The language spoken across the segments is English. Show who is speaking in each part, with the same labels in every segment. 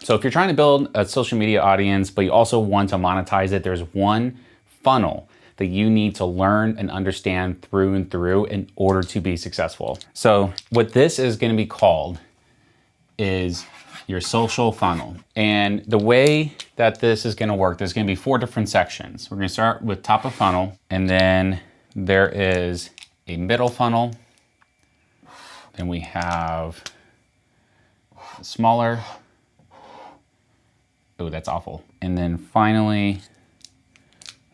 Speaker 1: So if you're trying to build a social media audience, but you also want to monetize it, there's one funnel that you need to learn and understand through and through in order to be successful. So what this is gonna be called is your social funnel. And the way that this is gonna work, there's gonna be 4 different sections. We're gonna start with top of funnel, and then there is a middle funnel. Then we have a smaller. Oh, that's awful. And then finally,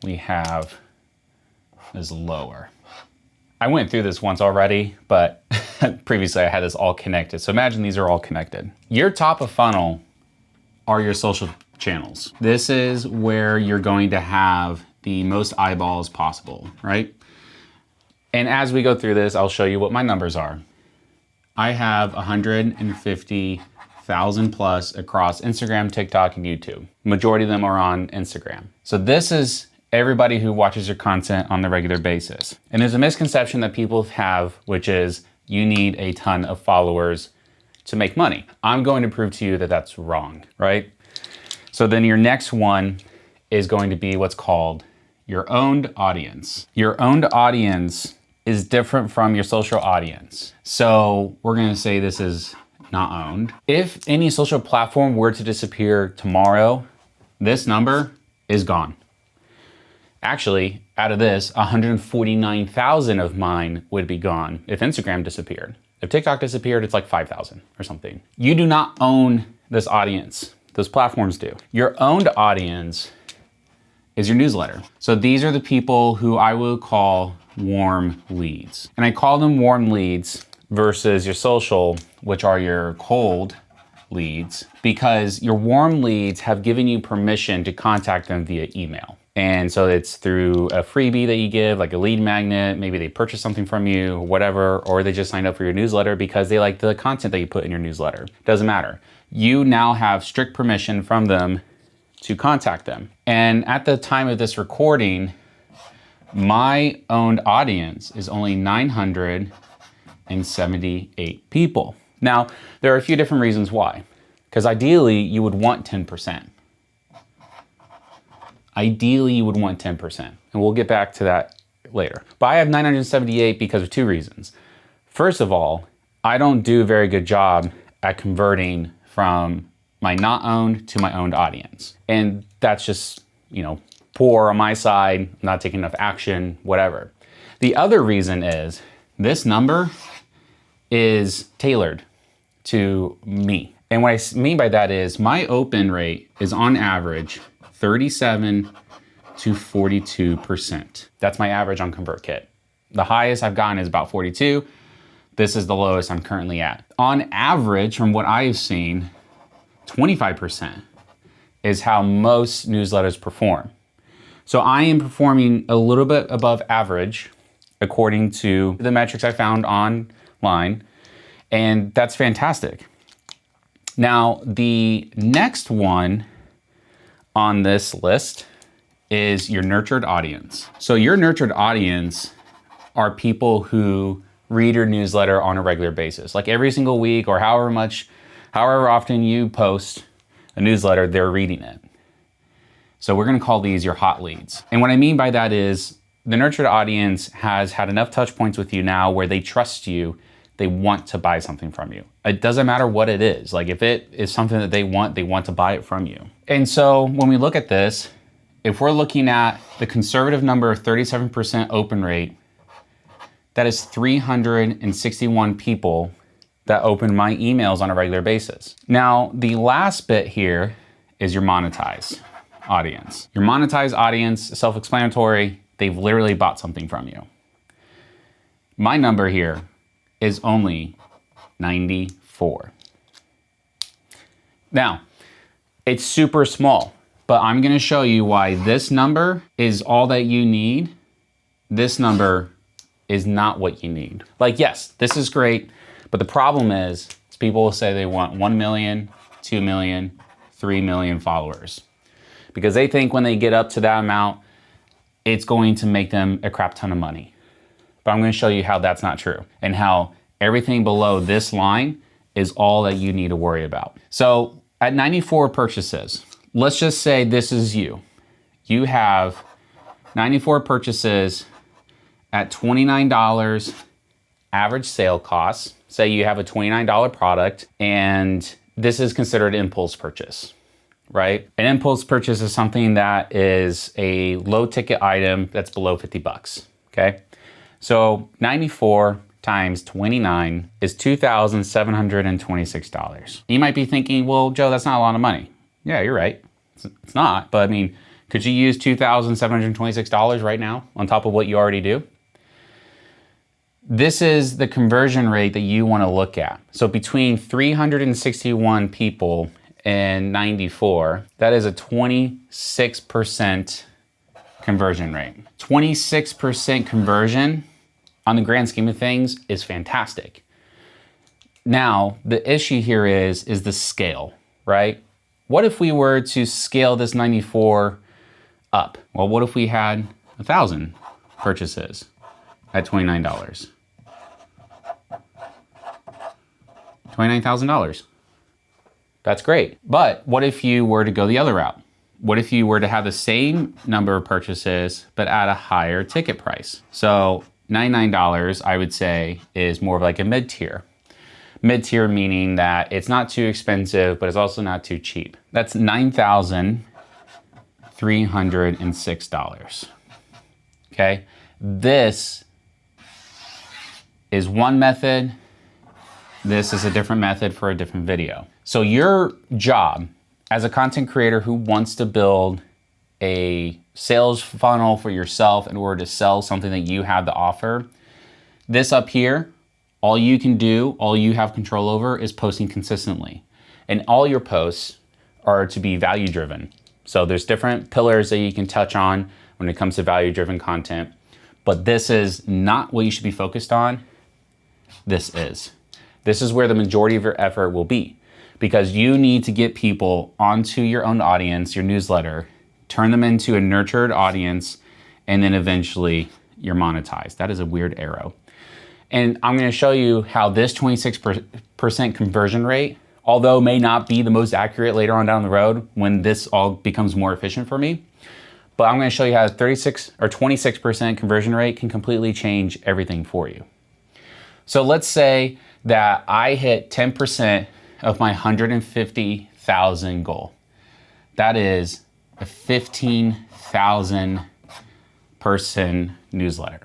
Speaker 1: we have this lower. I went through this once already, but previously I had this all connected. So imagine these are all connected. Your top of funnel are your social channels. This is where you're going to have the most eyeballs possible, right? And as we go through this, I'll show you what my numbers are. I have 150,000 plus across Instagram, TikTok, and YouTube. Majority of them are on Instagram. So this is everybody who watches your content on a regular basis. And there's a misconception that people have, which is you need a ton of followers to make money. I'm going to prove to you that that's wrong, right? So then your next one is going to be what's called your owned audience. Your owned audience is different from your social audience. So we're gonna say this is not owned. If any social platform were to disappear tomorrow, this number is gone. Actually, out of this, 149,000 of mine would be gone if Instagram disappeared. If TikTok disappeared, it's like 5,000 or something. You do not own this audience. Those platforms do. Your owned audience is your newsletter. So these are the people who I would call warm leads. And I call them warm leads versus your social, which are your cold leads, because your warm leads have given you permission to contact them via email. And so it's through a freebie that you give, like a lead magnet, maybe they purchase something from you, whatever, or they just signed up for your newsletter because they like the content that you put in your newsletter. Doesn't matter. You now have strict permission from them to contact them. And at the time of this recording, my owned audience is only 978 people. Now, there are a few different reasons why. Because ideally, you would want 10%. Ideally, you would want 10%. And we'll get back to that later. But I have 978 because of 2 reasons. First of all, I don't do a very good job at converting from my not owned to my owned audience. And that's just, poor on my side, not taking enough action, whatever. The other reason is this number is tailored to me. And what I mean by that is my open rate is on average 37 to 42%. That's my average on ConvertKit. The highest I've gotten is about 42. This is the lowest I'm currently at. On average, from what I've seen, 25% is how most newsletters perform. So I am performing a little bit above average according to the metrics I found online, and that's fantastic. Now, the next one on this list is your nurtured audience. So your nurtured audience are people who read your newsletter on a regular basis, like every single week or however often you post a newsletter, they're reading it. So we're gonna call these your hot leads. And what I mean by that is the nurtured audience has had enough touch points with you now where they trust you, they want to buy something from you. It doesn't matter what it is. Like if it is something that they want to buy it from you. And so when we look at this, if we're looking at the conservative number of 37% open rate, that is 361 people that open my emails on a regular basis. Now, the last bit here is your monetized audience. Your monetized audience, self-explanatory, they've literally bought something from you. My number here is only 94. Now, it's super small, but I'm gonna show you why this number is all that you need. This number is not what you need. Like, yes, this is great, but the problem is people will say they want 1 million, 2 million, 3 million followers because they think when they get up to that amount, it's going to make them a crap ton of money. But I'm gonna show you how that's not true and how everything below this line is all that you need to worry about. So At 94 purchases, let's just say this is you. You have 94 purchases at $29 average sale cost. Say you have a $29 product and this is considered impulse purchase, right? An impulse purchase is something that is a low ticket item that's below 50 bucks, okay? So 94 times 29 is $2,726. You might be thinking, well, Joe, that's not a lot of money. Yeah, you're right. It's not, but I mean, could you use $2,726 right now on top of what you already do? This is the conversion rate that you want to look at. So between 361 people and 94, that is a 26% conversion rate. 26% conversion on the grand scheme of things is fantastic. Now, the issue here is the scale, right? What if we were to scale this 94 up? Well, what if we had 1,000 purchases at $29? $29,000. That's great. But what if you were to go the other route? What if you were to have the same number of purchases, but at a higher ticket price? So $99, I would say, is more of like a mid-tier. Mid-tier meaning that it's not too expensive, but it's also not too cheap. That's $9,306. Okay? This is one method. This is a different method for a different video. So your job as a content creator who wants to build a sales funnel for yourself in order to sell something that you have to offer, this up here, all you can do, all you have control over is posting consistently. And all your posts are to be value driven. So there's different pillars that you can touch on when it comes to value driven content, but this is not what you should be focused on. This is where the majority of your effort will be, because you need to get people onto your own audience, your newsletter, turn them into a nurtured audience, and then eventually you're monetized. That is a weird arrow. And I'm gonna show you how this 26% conversion rate, although may not be the most accurate later on down the road when this all becomes more efficient for me, but I'm gonna show you how 36 or 26% conversion rate can completely change everything for you. So let's say that I hit 10% of my 150,000 goal. That is a 15,000 person newsletter.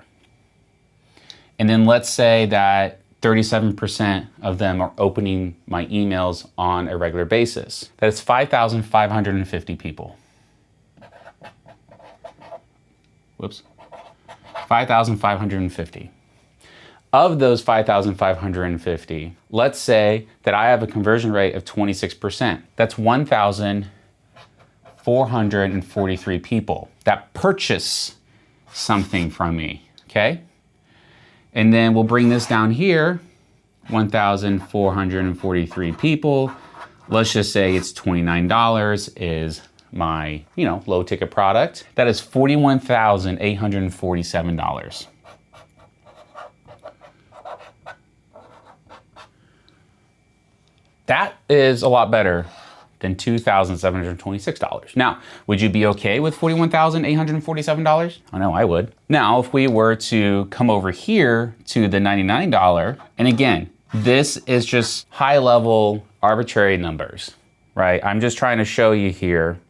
Speaker 1: And then let's say that 37% of them are opening my emails on a regular basis. That is 5,550 people. Whoops. 5,550. Of those 5,550, let's say that I have a conversion rate of 26%. That's 1,443 people that purchase something from me, okay? And then we'll bring this down here, 1,443 people. Let's just say it's $29 is my, low ticket product. That is $41,847. That is a lot better than $2,726. Now, would you be okay with $41,847? I know I would. Now, if we were to come over here to the $99, and again, this is just high-level arbitrary numbers, right? I'm just trying to show you here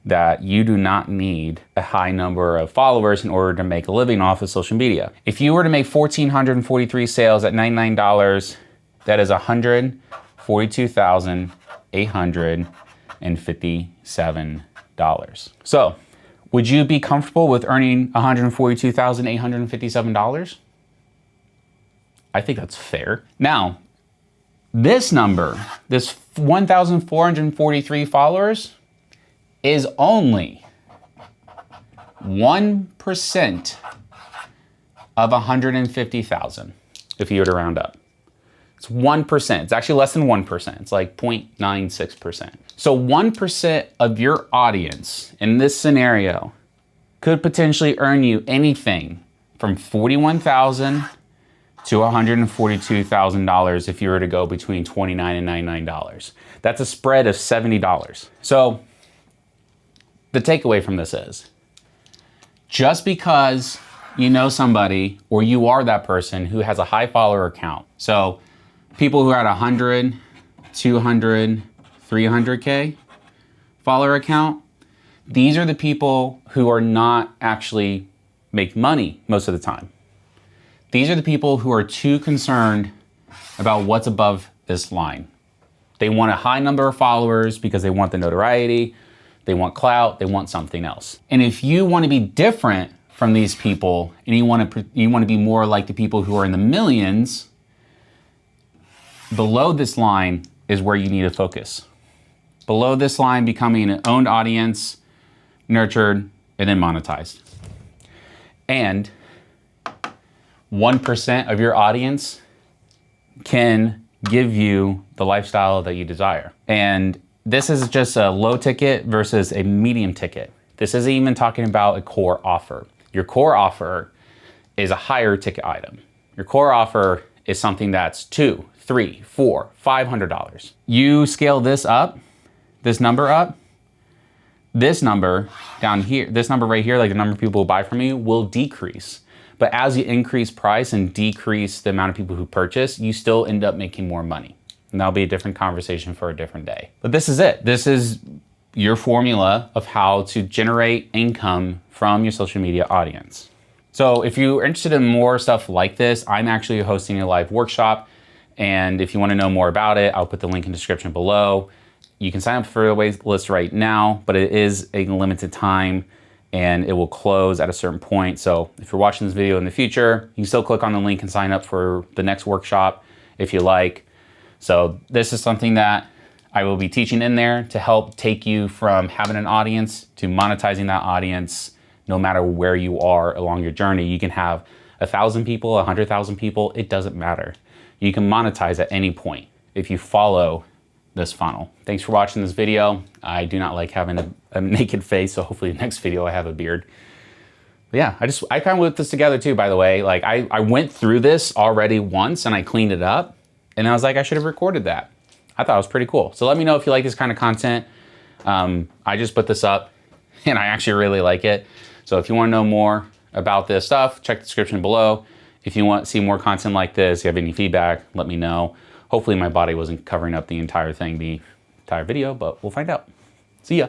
Speaker 1: that you do not need a high number of followers in order to make a living off of social media. If you were to make 1,443 sales at $99, that is $142,857. So, would you be comfortable with earning $142,857? I think that's fair. Now, this number, this 1,443 followers, is only 1% of 150,000, if you were to round up. It's 1%. It's actually less than 1%. It's like 0.96%. So 1% of your audience in this scenario could potentially earn you anything from $41,000 to $142,000 if you were to go between $29 and $99. That's a spread of $70. So the takeaway from this is, just because you know somebody or you are that person who has a high follower count. So people who are at 100, 200, 300K follower account, these are the people who are not actually make money most of the time. These are the people who are too concerned about what's above this line. They want a high number of followers because they want the notoriety, they want clout, they want something else. And if you want to be different from these people and you want to be more like the people who are in the millions, below this line is where you need to focus. Below this line, becoming an owned audience, nurtured, and then monetized. And 1% of your audience can give you the lifestyle that you desire. And this is just a low ticket versus a medium ticket. This isn't even talking about a core offer. Your core offer is a higher ticket item. Your core offer is something that's $200, $300, $400, $500. You scale this up, this number up, this number down here, this number right here, like the number of people who buy from you, will decrease. But as you increase price and decrease the amount of people who purchase, you still end up making more money. And that'll be a different conversation for a different day. But this is it. This is your formula of how to generate income from your social media audience. So if you're interested in more stuff like this, I'm actually hosting a live workshop. And if you want to know more about it, I'll put the link in the description below. You can sign up for the wait list right now, but it is a limited time and it will close at a certain point. So if you're watching this video in the future, you can still click on the link and sign up for the next workshop if you like. So this is something that I will be teaching in there to help take you from having an audience to monetizing that audience. No matter where you are along your journey, you can have 1,000 people, 100,000 people, it doesn't matter. You can monetize at any point if you follow this funnel. Thanks for watching this video. I do not like having a naked face, so hopefully the next video I have a beard. But yeah, I kind of whipped this together too, by the way. Like I went through this already once and I cleaned it up and I was like, I should have recorded that. I thought it was pretty cool. So let me know if you like this kind of content. I just put this up and I actually really like it. So if you want to know more about this stuff, check the description below. If you want to see more content like this, you have any feedback, let me know. Hopefully my body wasn't covering up the entire thing, the entire video, but we'll find out.